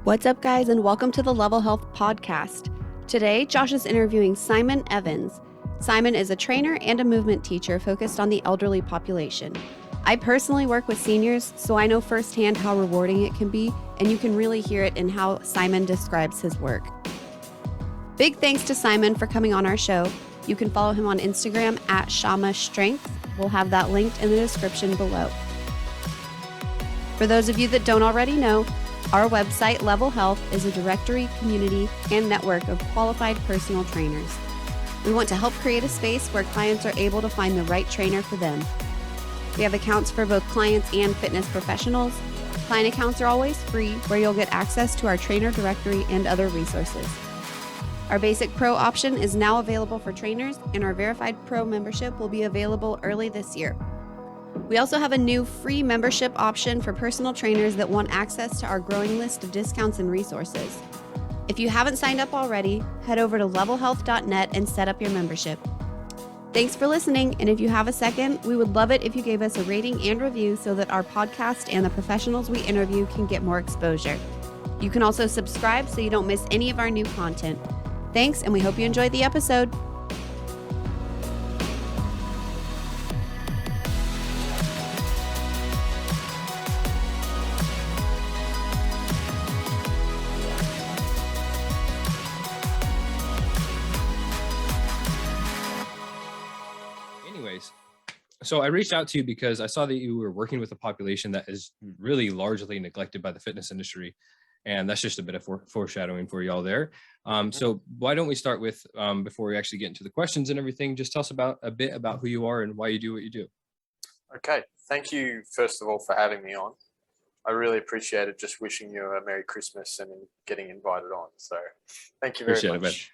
What's up, guys, and welcome to the Level Health Podcast. Today, Josh is interviewing Simon Evans. Simon is a trainer and a movement teacher focused on the elderly population. I personally work with seniors, so I know firsthand how rewarding it can be, and you can really hear it in how Simon describes his work. Big thanks to Simon for coming on our show. You can follow him on Instagram at Shama Strength. We'll have that linked in the description below. For those of you that don't already know, our website, Level Health, is a directory, community, and network of qualified personal trainers. We want to help create a space where clients are able to find the right trainer for them. We have accounts for both clients and fitness professionals. Client accounts are always free, where you'll get access to our trainer directory and other resources. Our basic pro option is now available for trainers, and our verified pro membership will be available early this year. We also have a new free membership option for personal trainers that want access to our growing list of discounts and resources. If you haven't signed up already, head over to levelhealth.net and set up your membership. Thanks for listening, and if you have a second, we would love it if you gave us a rating and review so that our podcast and the professionals we interview can get more exposure. You can also subscribe so you don't miss any of our new content. Thanks, and we hope you enjoyed the episode. So I reached out to you because I saw that you were working with a population that is really largely neglected by the fitness industry. And that's just a bit of foreshadowing for y'all there. So why don't we start with, before we actually get into the questions and everything, just tell us a bit about who you are and why you do what you do. Okay. Thank you, first of all, for having me on. I really appreciate it. Just wishing you a Merry Christmas and getting invited on. So thank you very much.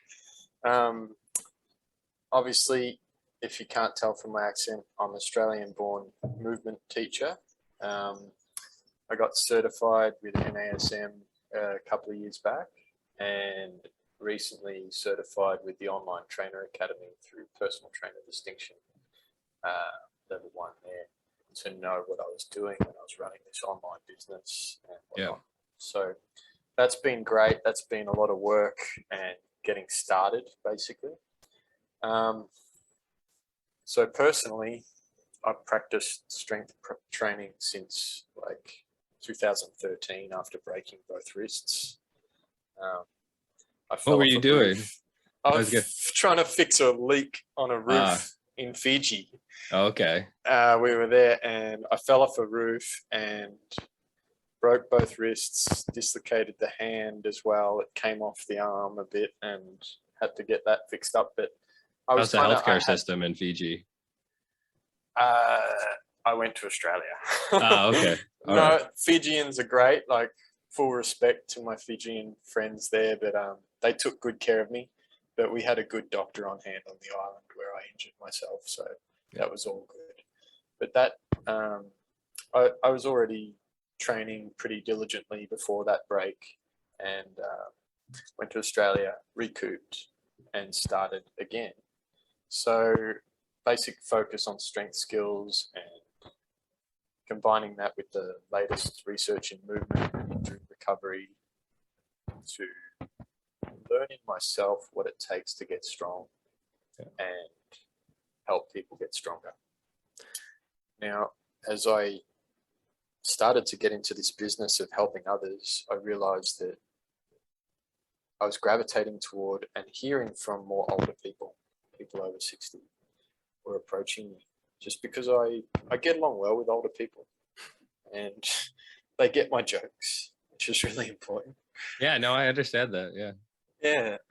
Obviously, if you can't tell from my accent, I'm an Australian-born movement teacher. I got certified with NASM a couple of years back and recently certified with the Online Trainer Academy through Personal Trainer Distinction, level 1 there, to know what I was doing when I was running this online business and whatnot. So that's been great. That's been a lot of work and getting started, basically. So personally, I've practiced strength training since like 2013 after breaking both wrists. What were you doing? I was trying to fix a leak on a roof in Fiji. Okay. We were there and I fell off a roof and broke both wrists, dislocated the hand as well. It came off the arm a bit and had to get that fixed up. But how's the healthcare system in Fiji? I went to Australia. Okay. Right. Fijians are great. Like, full respect to my Fijian friends there, but they took good care of me. But we had a good doctor on hand on the island where I injured myself, so that was all good. But that I was already training pretty diligently before that break, and went to Australia, recouped, and started again. So basic focus on strength skills and combining that with the latest research in movement and injury recovery to learn in myself what it takes to get strong and help people get stronger. Now, as I started to get into this business of helping others, I realized that I was gravitating toward and hearing from more older people over 60 were approaching me just because I get along well with older people and they get my jokes, which is really important. Yeah, no, I understand that. Yeah.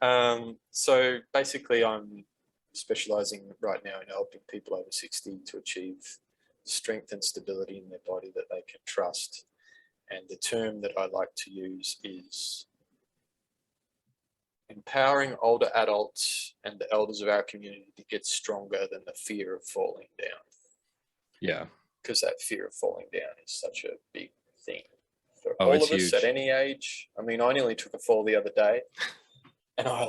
Yeah. So basically I'm specializing right now in helping people over 60 to achieve strength and stability in their body that they can trust. And the term that I like to use is empowering older adults and the elders of our community to get stronger than the fear of falling down. Yeah. Because that fear of falling down is such a big thing for all of us huge. At any age. I mean, I nearly took a fall the other day and I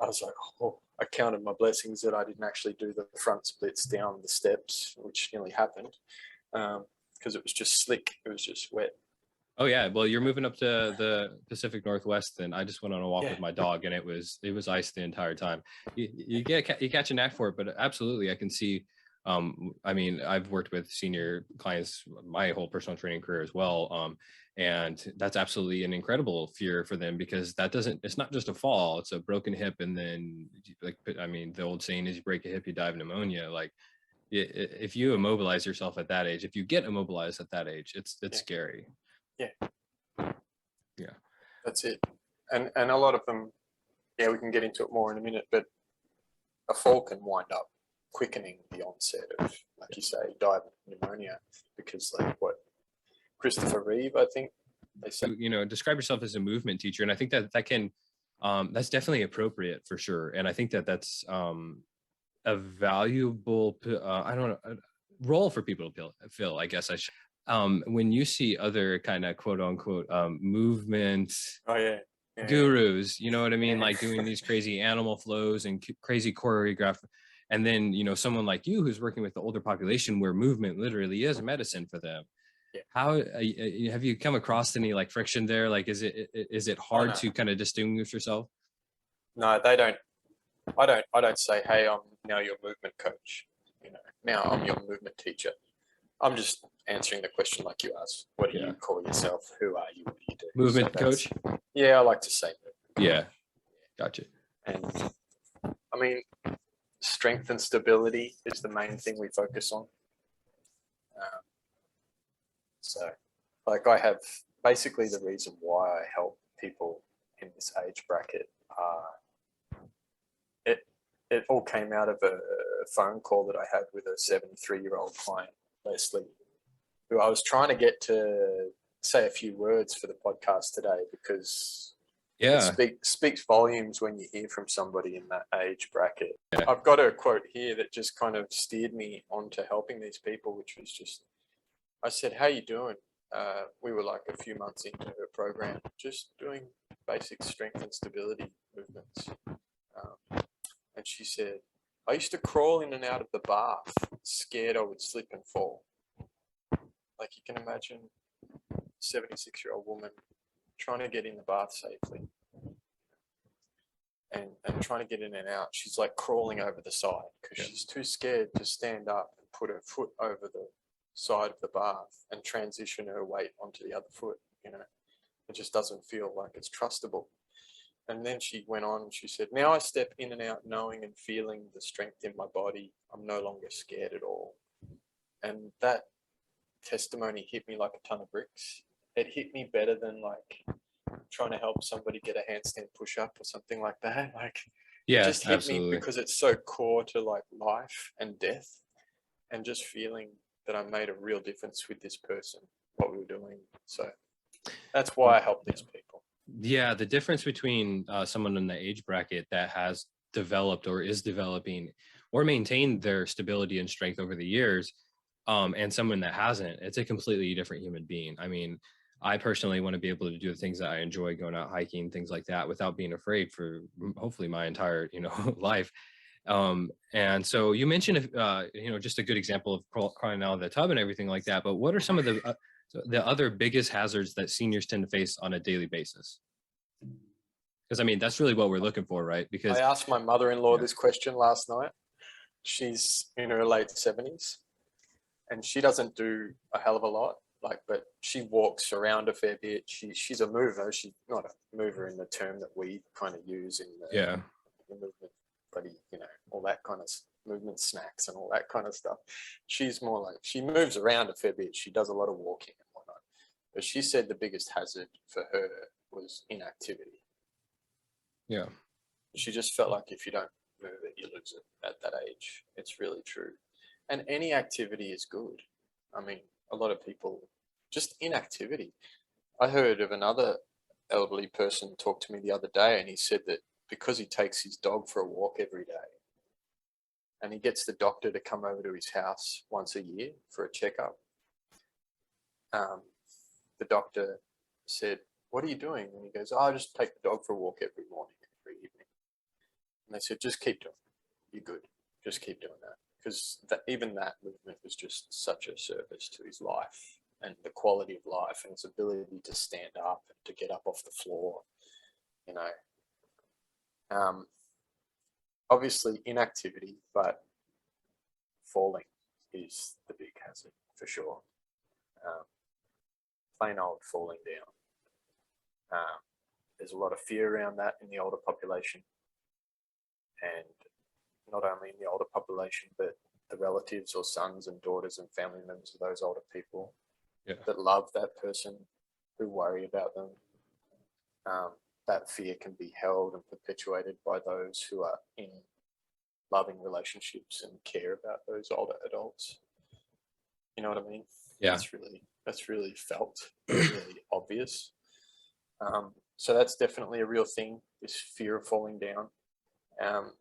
was like, oh, I counted my blessings that I didn't actually do the front splits down the steps, which nearly happened because it was just slick. It was just wet. Oh yeah, well you're moving up to the Pacific Northwest, and I just went on a walk Yeah. with my dog, and it was ice the entire time. You catch a knack for it, but absolutely I can see. I mean, I've worked with senior clients my whole personal training career as well, and that's absolutely an incredible fear for them, because it's not just a fall, it's a broken hip, and then like I mean the old saying is you break a hip, you die of pneumonia. Like if you immobilize yourself at that age, if you get immobilized at that age, it's scary. Yeah. Yeah. That's it. And a lot of them, yeah, we can get into it more in a minute, but a fall can wind up quickening the onset of, like you say, die of pneumonia, because like what Christopher Reeve, I think they said. Describe yourself as a movement teacher, and I think that can that's definitely appropriate for sure. And I think that's a valuable I don't know role for people to fill, I guess I should. When you see other kind of quote unquote movement Oh yeah. gurus, you know what I mean, Yeah. like doing these crazy animal flows and crazy choreograph, and then someone like you who's working with the older population where movement literally is medicine for them. Yeah. How have you come across any like friction there? Like is it hard no. to kind of distinguish yourself? No, they don't. I don't say, hey, I'm now your movement coach. Now I'm your movement teacher. I'm just answering the question like you asked. What do you call yourself? Who are you? What do you do? Movement coach? Yeah, I like to say that. Yeah, gotcha. And I mean, strength and stability is the main thing we focus on. So, like, I have basically the reason why I help people in this age bracket. It all came out of a phone call that I had with a 73-year-old client, Leslie, who I was trying to get to say a few words for the podcast today, because it speaks volumes when you hear from somebody in that age bracket. Yeah. I've got a quote here that just kind of steered me onto helping these people, which was just, I said, how you doing? We were like a few months into her program, just doing basic strength and stability movements. And she said, I used to crawl in and out of the bath, scared I would slip and fall. Like you can imagine, 76-year-old woman trying to get in the bath safely and trying to get in and out. She's like crawling over the side because she's too scared to stand up and put her foot over the side of the bath and transition her weight onto the other foot. It just doesn't feel like it's trustable. And then she went on and she said, now I step in and out knowing and feeling the strength in my body. I'm no longer scared at all. And that testimony hit me like a ton of bricks. It hit me better than like trying to help somebody get a handstand push-up or something like that. Like, it just hit me because it's so core to like life and death, and just feeling that I made a real difference with this person, what we were doing. So that's why I help these people. Yeah, the difference between someone in the age bracket that has developed or is developing or maintained their stability and strength over the years, and someone that hasn't, it's a completely different human being. I mean, I personally want to be able to do the things that I enjoy, going out hiking, things like that, without being afraid for hopefully my entire life. And so you mentioned just a good example of crying out of the tub and everything like that. But what are some of the other biggest hazards that seniors tend to face on a daily basis? Because I mean, that's really what we're looking for, right? Because I asked my mother-in-law this question last night. She's in her late 70s and she doesn't do a hell of a lot, but she walks around a fair bit. She's a mover. She's not a mover in the term that we kind of use in the movement, but all that kind of movement snacks and all that kind of stuff. She's more like, she moves around a fair bit. She does a lot of walking and whatnot. But she said the biggest hazard for her was inactivity. Yeah. She just felt like if you don't move it, you lose it at that age. It's really true. And any activity is good. I mean, a lot of people, just inactivity. I heard of another elderly person talk to me the other day, and he said that because he takes his dog for a walk every day and he gets the doctor to come over to his house once a year for a checkup, the doctor said, what are you doing? And he goes, I just take the dog for a walk every morning, every evening. And they said, just keep doing it. You're good. Just keep doing that. Because even that movement was just such a service to his life and the quality of life and his ability to stand up and to get up off the floor, you know. Obviously inactivity, but falling is the big hazard for sure. Plain old falling down. There's a lot of fear around that in the older population, and not only in the older population, but the relatives or sons and daughters and family members of those older people that love that person, who worry about them. That fear can be held and perpetuated by those who are in loving relationships and care about those older adults. You know what I mean? Yeah. That's really felt, really obvious. So that's definitely a real thing, this fear of falling down.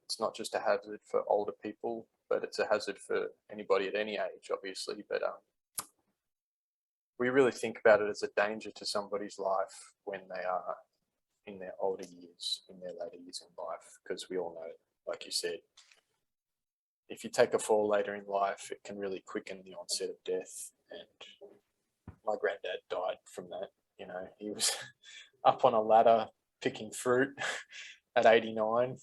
It's not just a hazard for older people, but it's a hazard for anybody at any age, obviously. But we really think about it as a danger to somebody's life when they are in their older years, in their later years in life, because we all know, like you said, if you take a fall later in life, it can really quicken the onset of death. And my granddad died from that. You know, he was up on a ladder picking fruit at 89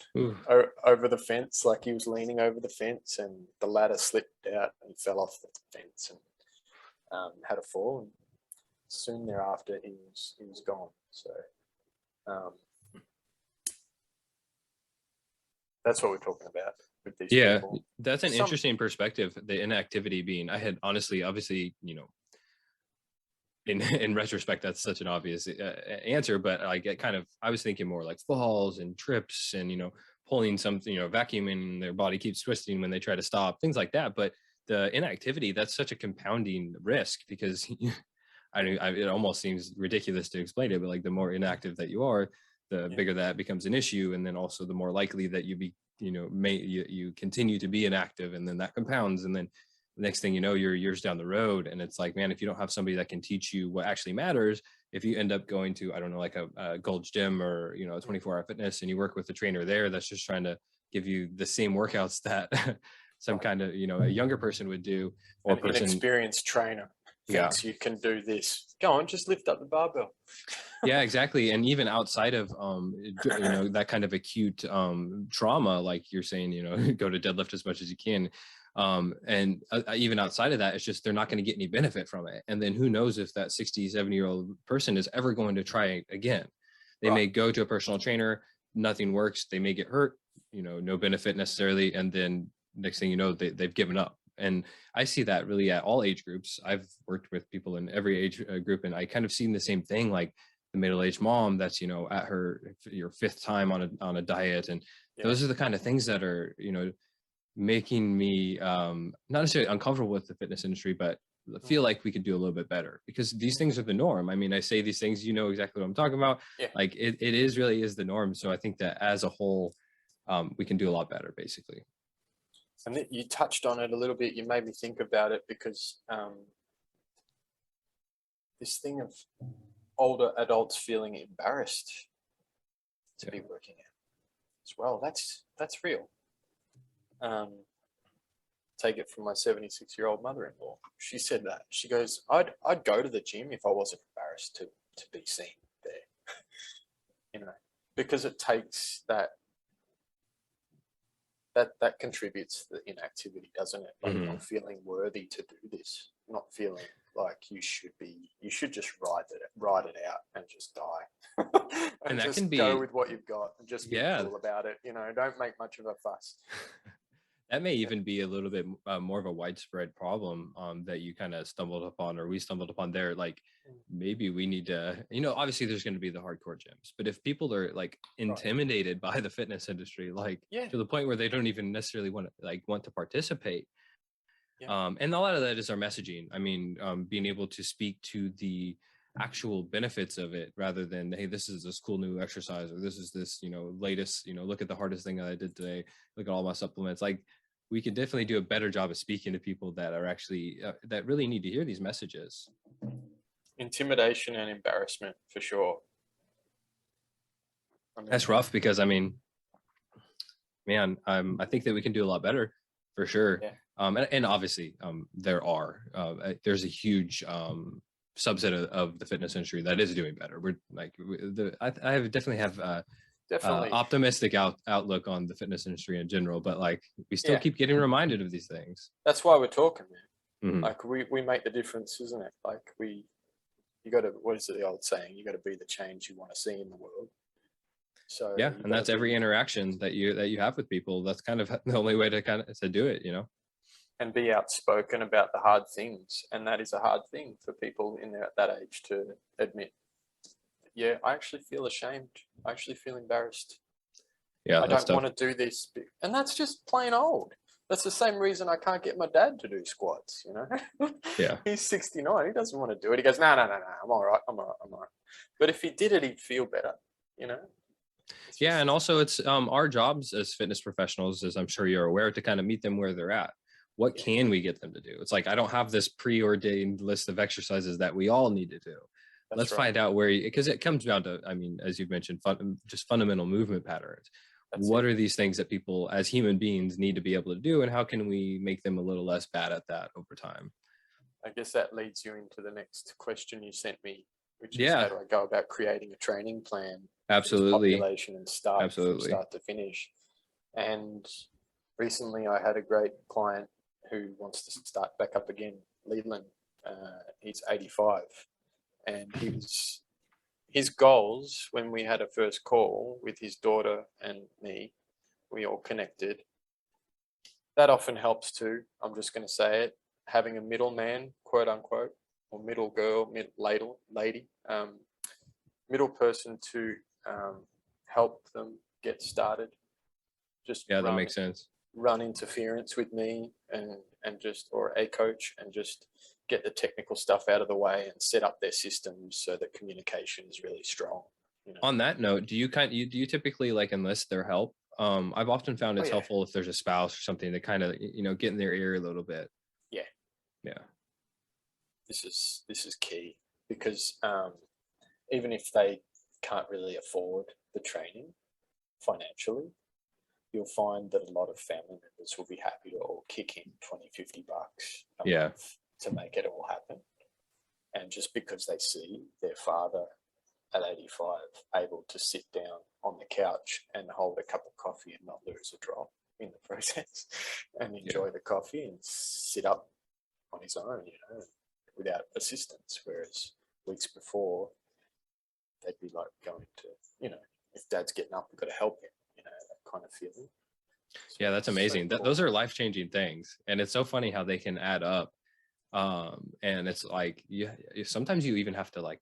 over the fence, like he was leaning over the fence, and the ladder slipped out and he fell off the fence and had a fall. And soon thereafter, he was gone. So that's what we're talking about with these people. That's an interesting perspective. The inactivity being, I had honestly, obviously, you know, in retrospect, that's such an obvious answer, but I was thinking more like falls and trips and, you know, pulling something, you know, vacuuming, their body keeps twisting when they try to stop, things like that. But the inactivity, that's such a compounding risk, because it almost seems ridiculous to explain it, but like the more inactive that you are, the bigger that becomes an issue. And then also the more likely that you continue to be inactive, and then that compounds. And then the next thing you know, you're years down the road. And it's like, man, if you don't have somebody that can teach you what actually matters, if you end up going to, I don't know, like a Gold's Gym or, you know, a 24-hour fitness, and you work with a trainer there that's just trying to give you the same workouts that some kind of, you know, a younger person would do, or an inexperienced trainer thinks you can do this. Go on, just lift up the barbell. Yeah, exactly. And even outside of you know, that kind of acute trauma, like you're saying, you know, go to deadlift as much as you can, and even outside of that, it's just they're not going to get any benefit from it. And then who knows if that 60, 70-year-old person is ever going to try again. They may go to a personal trainer, nothing works, they may get hurt, you know, no benefit necessarily, and then next thing you know, they've given up. And I see that really at all age groups. I've worked with people in every age group, and I kind of seen the same thing, like the middle-aged mom that's, you know, at your fifth time on a diet. And those are the kind of things that are, you know, making me not necessarily uncomfortable with the fitness industry, but feel like we could do a little bit better, because these things are the norm. I mean, I say these things, you know exactly what I'm talking about. Like it really is the norm. So I think that as a whole, we can do a lot better, basically. And you touched on it a little bit. You made me think about it, because this thing of older adults feeling embarrassed to be working out as well, that's real. Take it from my 76-year-old mother-in-law. She said that. She goes, I'd go to the gym if I wasn't embarrassed to be seen there. You know, because it takes that contributes to the inactivity, doesn't it? Like not feeling worthy to do this, not feeling like you should just ride it out and just die. and that just can go with what you've got and just be cool about it. You know, don't make much of a fuss. That may even be a little bit more of a widespread problem that you kind of stumbled upon, or we stumbled upon there. Like maybe we need to, you know, obviously there's going to be the hardcore gyms, but if people are like intimidated by the fitness industry, like to the point where they don't even necessarily want to participate. And a lot of that is our messaging. I mean, being able to speak to the actual benefits of it, rather than, hey, this is this cool new exercise, or this is this, you know, latest, you know, look at the hardest thing that I did today, look at all my supplements. Like we could definitely do a better job of speaking to people that are actually that really need to hear these messages. Intimidation and embarrassment, for sure. That's rough, because I mean, man, I think that we can do a lot better, for sure. And obviously there's a huge subset of the fitness industry that is doing better. We're like, I definitely have Definitely. optimistic outlook on the fitness industry in general, but like we still Yeah. keep getting reminded of these things. That's why we're talking, man. Mhm. Like we make the difference, isn't it? Like you got to, what is it, the old saying? You got to be the change you want to see in the world. So Yeah, and that's every interaction that you have with people. That's kind of the only way to do it, you know. And be outspoken about the hard things, and that is a hard thing for people in that age to admit. Yeah, I actually feel ashamed. I actually feel embarrassed. Yeah, I that's don't tough. want to do this, and that's just plain old. That's the same reason I can't get my dad to do squats. You know, Yeah. He's 69. He doesn't want to do it. He goes, no. I'm all right. I'm all right. But if he did it, he'd feel better. You know. Yeah, and also it's our jobs as fitness professionals, as I'm sure you're aware, to kind of meet them where they're at. What can we get them to do? It's like I don't have this preordained list of exercises that we all need to do. Let's find out where, because it comes down to, I mean, as you've mentioned, just fundamental movement patterns. What are these things that people as human beings need to be able to do, and how can we make them a little less bad at that over time? I guess that leads you into the next question you sent me, which is how do I go about creating a training plan? Absolutely. Population and staff. Absolutely. From start to finish. And recently I had a great client who wants to start back up again, Leland. He's 85, and his goals when we had a first call with his daughter and me, we all connected. That often helps too. I'm just going to say it. Having a middleman, quote unquote, or middle girl, lady, middle person to help them get started. Just that makes sense. Run interference with me and just, or a coach, and just get the technical stuff out of the way and set up their systems so that communication is really strong. You know? On that note, do you typically like enlist their help? I've often found it's helpful if there's a spouse or something to kind of, get in their ear a little bit. Yeah. This is key, because even if they can't really afford the training financially, you'll find that a lot of family members will be happy to all kick in 20, $50 a month to make it all happen. And just because they see their father at 85 able to sit down on the couch and hold a cup of coffee and not lose a drop in the process and enjoy the coffee and sit up on his own, without assistance, whereas weeks before they'd be like going to, if dad's getting up, we've got to help him, that kind of feeling. Yeah, that's amazing. Those are life-changing things, and it's so funny how they can add up. And it's like sometimes you even have to like,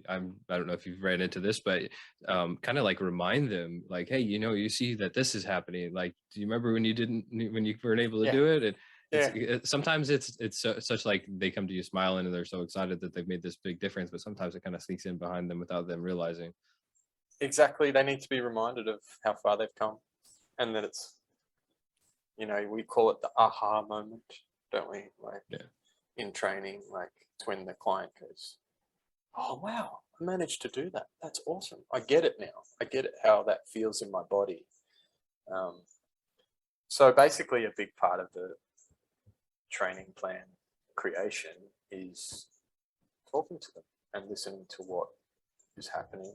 I don't know if you've ran into this, but kind of like remind them like, hey, you see that this is happening. Like, do you remember when you weren't able to do it? And sometimes it's such like they come to you smiling and they're so excited that they've made this big difference, but sometimes it kind of sneaks in behind them without them realizing. Exactly. They need to be reminded of how far they've come, and that it's, we call it the aha moment, don't we? Like in training, like it's when the client goes, oh, wow, I managed to do that. That's awesome. I get it now. I get it, how that feels in my body. So basically a big part of the training plan creation is talking to them and listening to what is happening.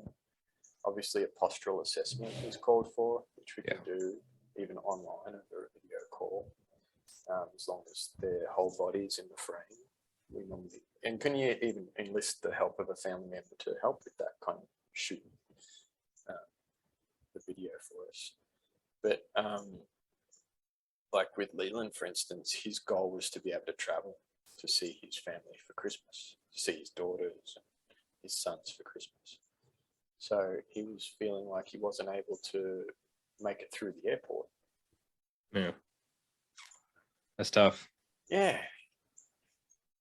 Obviously, a postural assessment is called for, which we can do even online over a video call, as long as their whole body is in the frame. We normally, and can you even enlist the help of a family member to help with that, kind of shoot the video for us? But like with Leland, for instance, his goal was to be able to travel to see his family for Christmas, to see his daughters and his sons for Christmas. So he was feeling like he wasn't able to make it through the airport. Yeah, that's tough. Yeah.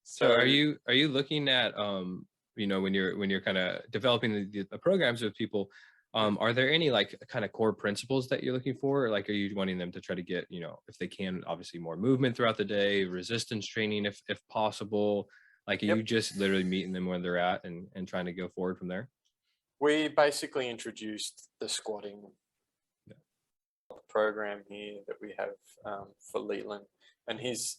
So are you looking at when you're kind of developing the programs with people, are there any like kind of core principles that you're looking for? Like, are you wanting them to try to get, if they can, obviously more movement throughout the day, resistance training if possible? Like, are you just literally meeting them where they're at and trying to go forward from there? We basically introduced the squatting program here that we have for Leland, and his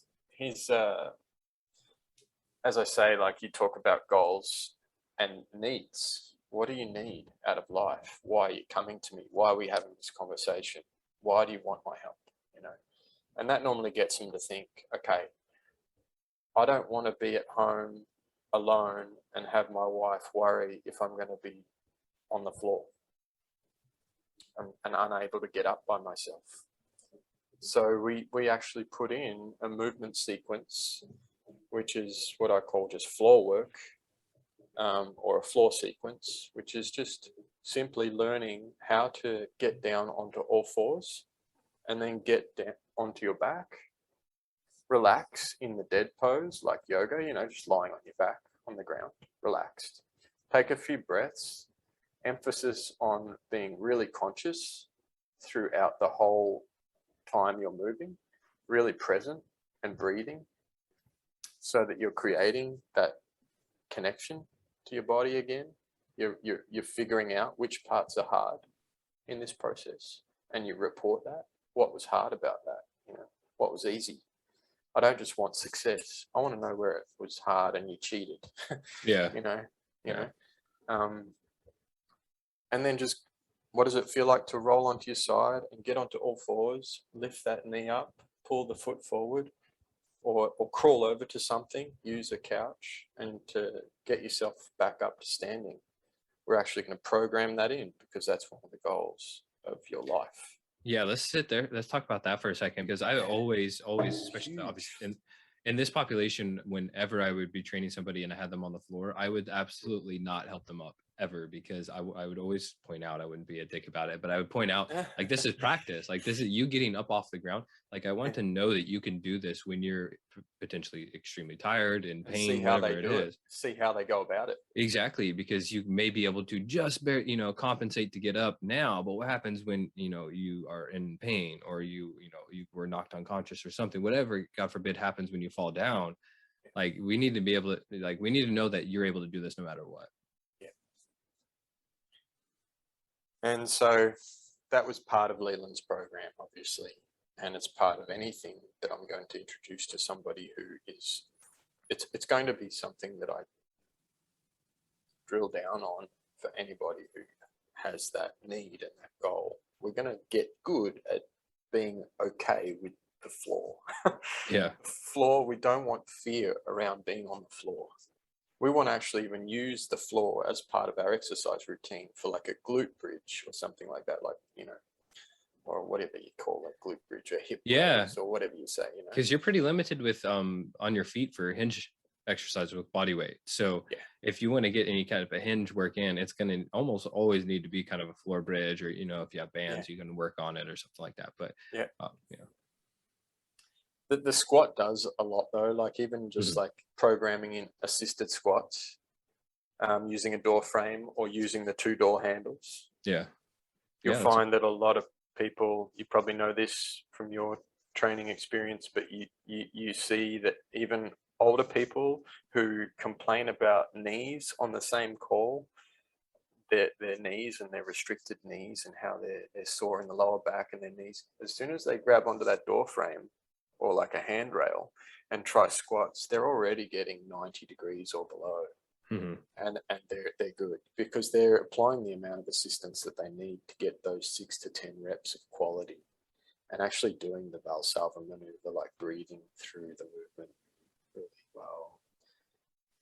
as I say, like you talk about goals and needs. What do you need out of life? Why are you coming to me? Why are we having this conversation? Why do you want my help? You know, and that normally gets them to think, okay, I don't want to be at home alone and have my wife worry if I'm going to be on the floor and unable to get up by myself. So we actually put in a movement sequence, which is what I call just floor work, or a floor sequence, which is just simply learning how to get down onto all fours and then get down onto your back. Relax in the dead pose, like yoga, you know, just lying on your back on the ground, relaxed. Take a few breaths, emphasis on being really conscious throughout the whole time you're moving, really present and breathing, so that you're creating that connection to your body again. You're figuring out which parts are hard in this process, and you report that. What was hard about that? You know, what was easy? I don't just want success. I want to know where it was hard and you cheated. Yeah. you know. And then just, what does it feel like to roll onto your side and get onto all fours, lift that knee up, pull the foot forward, or crawl over to something, use a couch, and to get yourself back up to standing. We're actually going to program that in because that's one of the goals of your life. Yeah, let's sit there. Let's talk about that for a second, because I always, especially obviously in this population, whenever I would be training somebody and I had them on the floor, I would absolutely not help them up ever, because I would always point out, I wouldn't be a dick about it, but I would point out, like, this is practice. Like, this is you getting up off the ground. Like, I want to know that you can do this when you're potentially extremely tired, in pain, see how whatever they do it. See how they go about it. Exactly, because you may be able to just compensate to get up now, but what happens when you are in pain, or you were knocked unconscious or something, whatever, God forbid, happens when you fall down. Like, we need to be able to, like, we need to know that you're able to do this no matter what. Yeah. And so that was part of Leland's program, obviously, and it's part of anything that I'm going to introduce to somebody who is, it's going to be something that I drill down on for anybody who has that need and that goal. We're going to get good at being okay with the floor. Yeah. Floor, we don't want fear around being on the floor. We want to actually even use the floor as part of our exercise routine for like a glute bridge or something like that, like, or whatever you call it, glute bridge or hip raise or whatever you say, Because you're pretty limited with on your feet for hinge exercise with body weight. So if you want to get any kind of a hinge work in, it's going to almost always need to be kind of a floor bridge, or if you have bands, you can work on it or something like that. But the squat does a lot though, like even just like programming in assisted squats, using a door frame or using the 2 door handles. You'll find that a lot of people, you probably know this from your training experience, but you see that even older people who complain about knees on the same call, their knees and their restricted knees and how they're sore in the lower back and their knees, as soon as they grab onto that door frame or like a handrail and try squats, they're already getting 90 degrees or below. And they're good because they're applying the amount of assistance that they need to get those 6 to 10 reps of quality and actually doing the Valsalva maneuver, like breathing through the movement really well.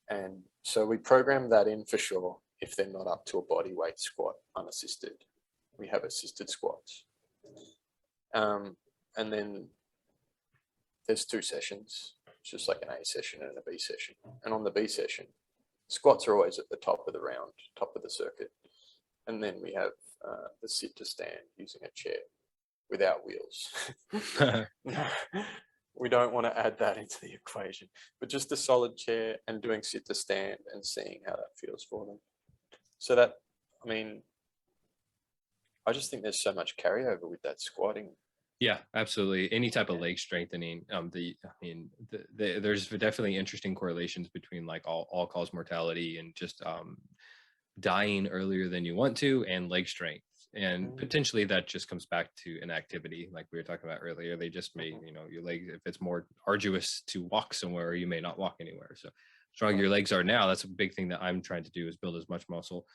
And so we program that in for sure if they're not up to a body weight squat unassisted. We have assisted squats. And then there's 2 sessions. It's just like an A session and a B session. And on the B session, squats are always at the top of the round, top of the circuit. And then we have the sit to stand using a chair without wheels. No, we don't want to add that into the equation, but just a solid chair and doing sit to stand and seeing how that feels for them. So that, I mean, I just think there's so much carryover with that squatting. Yeah, absolutely. Any type of leg strengthening. There's definitely interesting correlations between like all cause mortality and just dying earlier than you want to, and leg strength. And potentially that just comes back to inactivity, like we were talking about earlier. They just may, your legs, if it's more arduous to walk somewhere, you may not walk anywhere. So strong your legs are now. That's a big thing that I'm trying to do, is build as much muscle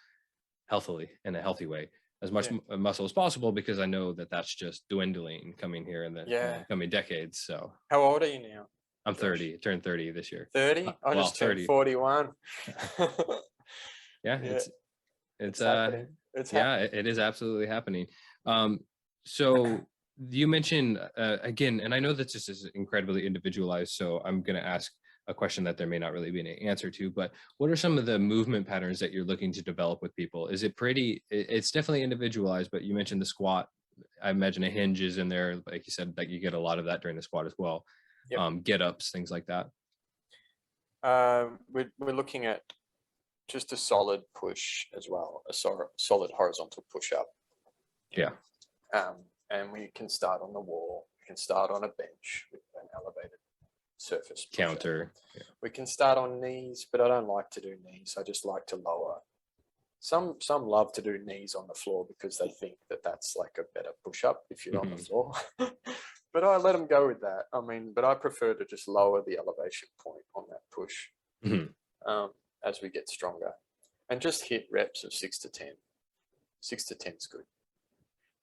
healthily, in a healthy way, as much muscle as possible, because I know that that's just dwindling coming here in the coming decades. So how old are you now? I'm 30, turned 30 this year. 30? I just turned 41. Yeah, it's happening. It's happening. it is absolutely happening. So you mentioned again, and I know that this is incredibly individualized, so I'm going to ask a question that there may not really be an answer to, but what are some of the movement patterns that you're looking to develop with people? Is it it's definitely individualized, but you mentioned the squat. I imagine a hinge is in there, like you said, that you get a lot of that during the squat as well. Yep. Get ups, things like that. We're looking at just a solid push as well, a solid horizontal push up. Yeah. And we can start on the wall. We can start on a bench with an elevated surface counter. Yeah. We can start on knees, but I don't like to do knees. I just like to lower. Some love to do knees on the floor because they think that that's like a better push up if you're on the floor. But I let them go with that. I mean, but I prefer to just lower the elevation point on that push as we get stronger, and just hit reps of 6 to 10. 6 to 10 is good.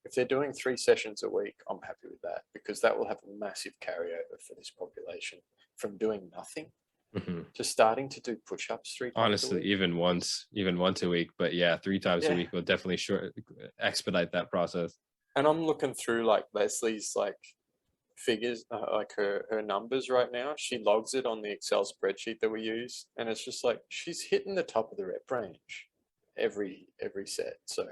If they're doing 3 sessions a week, I'm happy with that, because that will have a massive carryover for this population from doing nothing to starting to do push-ups 3 times honestly, a week. even once a week, but yeah, 3 times a week will definitely expedite that process. And I'm looking through like Leslie's like figures, like her numbers right now. She logs it on the Excel spreadsheet that we use, and it's just like she's hitting the top of the rep range every set. So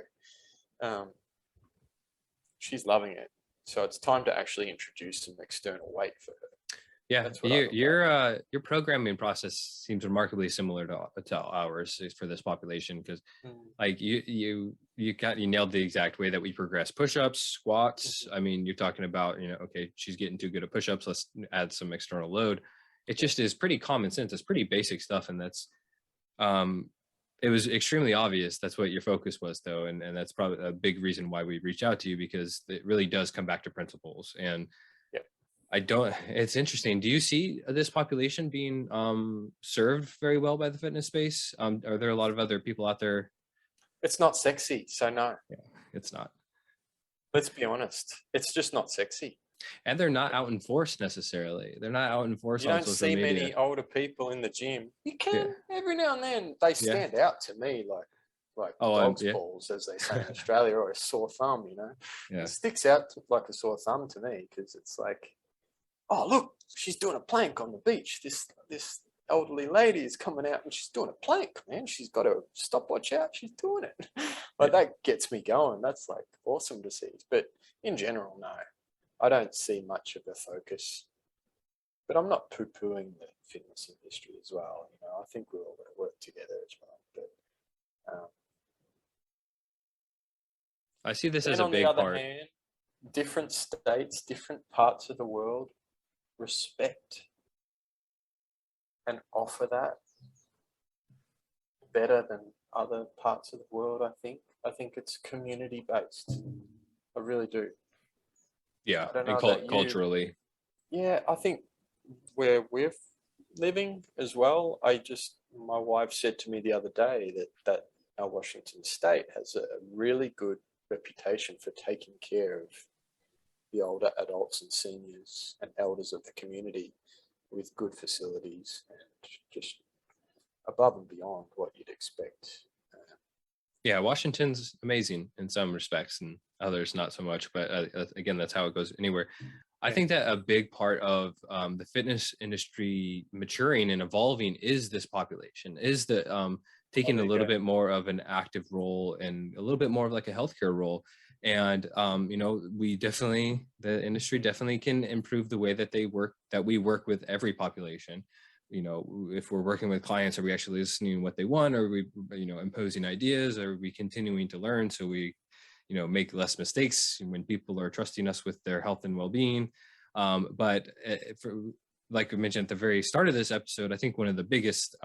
she's loving it. So it's time to actually introduce some external weight for her. Yeah, your programming process seems remarkably similar to ours for this population, because like you nailed the exact way that we progress: push-ups, squats. I mean, you're talking about, okay, she's getting too good at push-ups, let's add some external load. It just is pretty common sense. It's pretty basic stuff, and that's it was extremely obvious that's what your focus was, though, and that's probably a big reason why we reached out to you, because it really does come back to principles. And it's interesting. Do you see this population being served very well by the fitness space? Are there a lot of other people out there? It's not sexy, so no. Yeah, it's not. Let's be honest. It's just not sexy. And they're not out in force necessarily. They're not out in force on social media. You don't see many older people in the gym. You can every now and then. They stand out to me like dog's balls, as they say in Australia, or a sore thumb. It sticks out like a sore thumb to me, because it's like, oh, look, she's doing a plank on the beach. This elderly lady is coming out and she's doing a plank, man. She's got a stopwatch out. She's doing it. That gets me going. That's like awesome to see. But in general, no, I don't see much of a focus. But I'm not poo-pooing the fitness industry as well. I think we're all going to work together as well. But I see this as a big part. On the other hand, different states, different parts of the world respect and offer that better than other parts of the world. I think it's community based. I really do. Yeah, and culturally. Yeah, I think where we're living as well, my wife said to me the other day that our Washington state has a really good reputation for taking care of the older adults and seniors and elders of the community with good facilities and just above and beyond what you'd expect. Yeah, Washington's amazing in some respects and others not so much, but again, that's how it goes anywhere. I think that a big part of the fitness industry maturing and evolving is this population, is the taking a little bit more of an active role and a little bit more of like a healthcare role. And, the industry definitely can improve the way that we work with every population. If we're working with clients, are we actually listening to what they want? Or are we, imposing ideas? Are we continuing to learn so we, make less mistakes when people are trusting us with their health and well-being? But like I mentioned at the very start of this episode, I think one of the biggest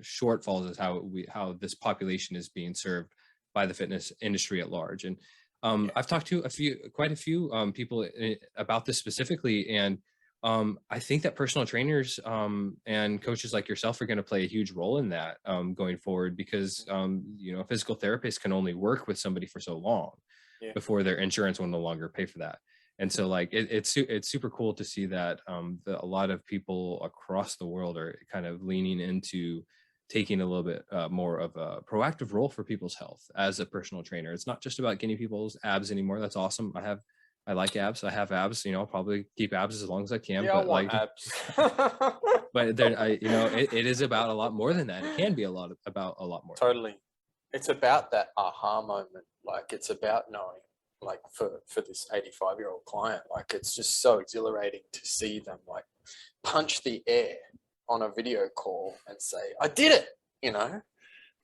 shortfalls is how this population is being served by the fitness industry at large. And I've talked to quite a few people about this specifically, and I think that personal trainers and coaches like yourself are going to play a huge role in that going forward, because a physical therapist can only work with somebody for so long before their insurance will no longer pay for that. And so like it's super cool to see that a lot of people across the world are kind of leaning into taking a little bit more of a proactive role for people's health as a personal trainer. It's not just about getting people's abs anymore. That's awesome. I like abs. I have abs. I'll probably keep abs as long as I can. Yeah, but I want like, abs. but then it is about a lot more than that. It can be about a lot more. Totally. It's about that aha moment. Like, it's about knowing, like for this 85-year-old client, like it's just so exhilarating to see them like punch the air on a video call and say, I did it,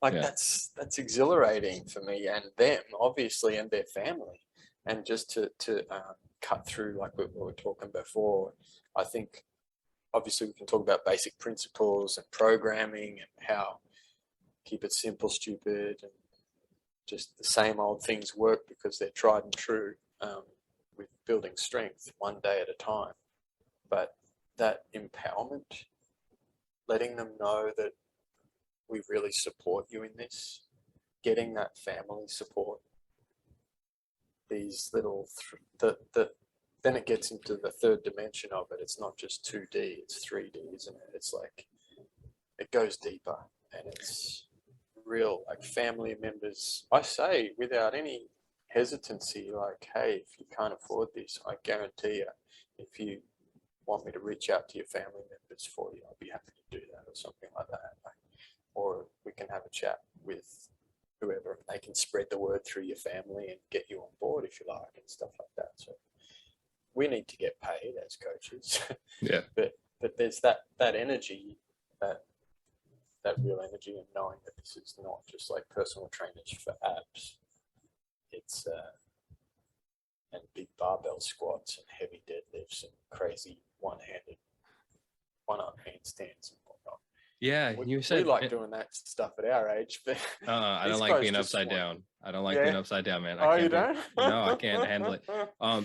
like that's exhilarating for me and them, obviously, and their family. And just to cut through, like we were talking before, I think obviously we can talk about basic principles and programming and how keep it simple, stupid, and just the same old things work because they're tried and true, with building strength one day at a time. But that empowerment, letting them know that we really support you in this, getting that family support, these little, then it gets into the third dimension of it. It's not just 2D, it's 3D, isn't it? It's like, it goes deeper, and it's real, like family members. I say without any hesitancy, like, hey, if you can't afford this, I guarantee you, if you want me to reach out to your family members for you, I'll be happy to do that, or something like that. Or we can have a chat with whoever, and they can spread the word through your family and get you on board if you like, and stuff like that. So we need to get paid as coaches. Yeah. but there's that energy, that real energy, and knowing that this is not just like personal trainers for abs. It's and big barbell squats and heavy deadlifts and crazy one-handed, one-arm handstands and whatnot. Yeah, you said we like doing that stuff at our age, but I don't like being upside down. I don't like being upside down, man. Oh, you don't? No, I can't handle it.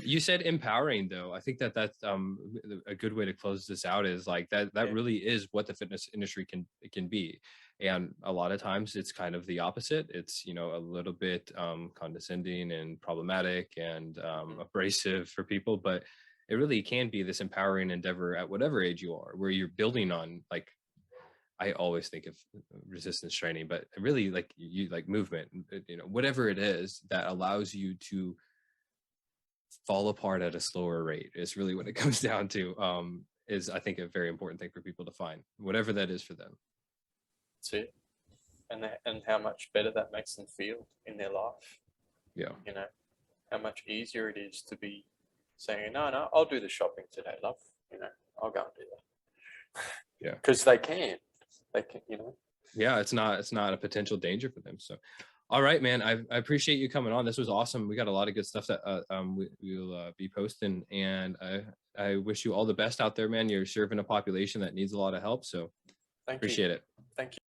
You said empowering, though. I think that's a good way to close this out. Is like that really is what the fitness industry can be, and a lot of times it's kind of the opposite. It's a little bit condescending and problematic and abrasive for people, but it really can be this empowering endeavor at whatever age you are, where you're building on, like, I always think of resistance training, but really like you like movement, whatever it is that allows you to fall apart at a slower rate is really what it comes down to. Is I think a very important thing for people to find, whatever that is for them. That's it. And how much better that makes them feel in their life. Yeah. How much easier it is to be saying, no, I'll do the shopping today, love. I'll go and do that. Yeah. Because they can. Yeah, it's not a potential danger for them. So all right, man, I appreciate you coming on. This was awesome. We got a lot of good stuff that we'll be posting, and I wish you all the best out there, man. You're serving a population that needs a lot of help, so Thank you. appreciate it. Thank you.